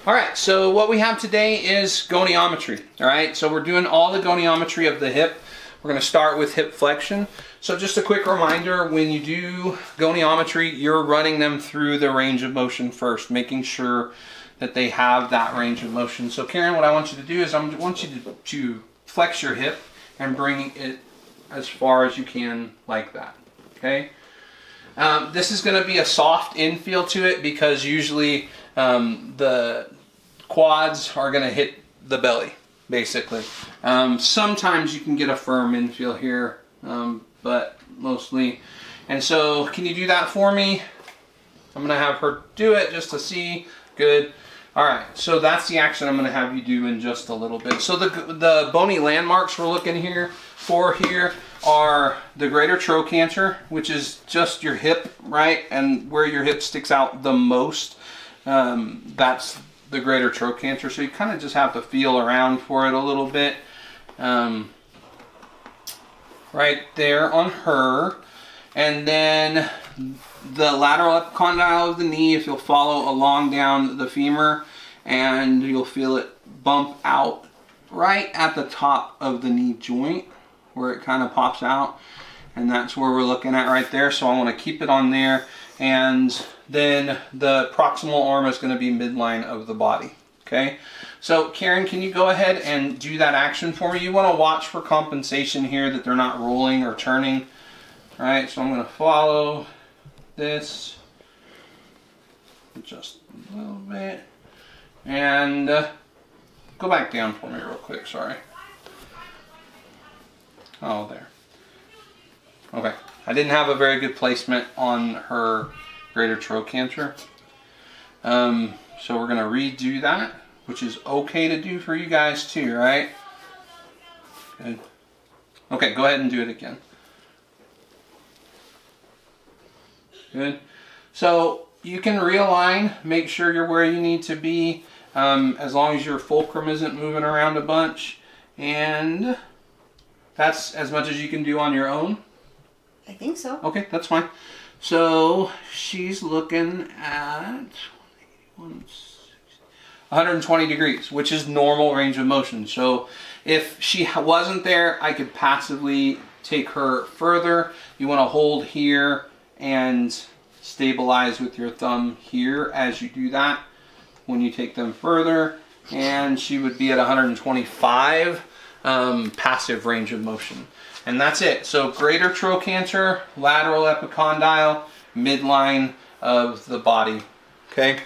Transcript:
All right, so what we have today is goniometry. All right, so we're doing all the goniometry of the hip. We're going to start with hip flexion. So just a quick reminder, when you do goniometry, you're running them through the range of motion first, making sure that they have that range of motion. So Karen, what I want you to do is I want you to flex your hip and bring it as far as you can like that, okay? This is going to be a soft infield to it because usually the quads are going to hit the belly, basically. Sometimes you can get a firm infield here, but mostly. And so, can you do that for me? I'm going to have her do it just to see. Good. All right, so that's the action I'm going to have you do in just a little bit. So the bony landmarks we're looking for here are the greater trochanter, which is just your hip, right? And where your hip sticks out the most, that's the greater trochanter. So you kind of just have to feel around for it a little bit. Right there on her. And then the lateral epicondyle of the knee, if you'll follow along down the femur, and you'll feel it bump out right at the top of the knee joint where it kind of pops out, and that's where we're looking at right there. So I want to keep it on there, and then the proximal arm is going to be midline of the body. Okay, so Karen, can you go ahead and do that action for me? You want to watch for compensation here, that they're not rolling or turning. All right, so I'm going to follow this just a little bit, and go back down for me real quick, sorry. Oh, there. Okay, I didn't have a very good placement on her greater trochanter. So we're going to redo that, which is okay to do for you guys too, right? Good. Okay, go ahead and do it again. Good. So you can realign, make sure you're where you need to be, as long as your fulcrum isn't moving around a bunch. And that's as much as you can do on your own? I think so. Okay, that's fine. So she's looking at 120 degrees, which is normal range of motion. So if she wasn't there, I could passively take her further. You want to hold here and stabilize with your thumb here as you do that when you take them further, and she would be at 125 passive range of motion, and that's it. So greater trochanter, lateral epicondyle, midline of the body. Okay.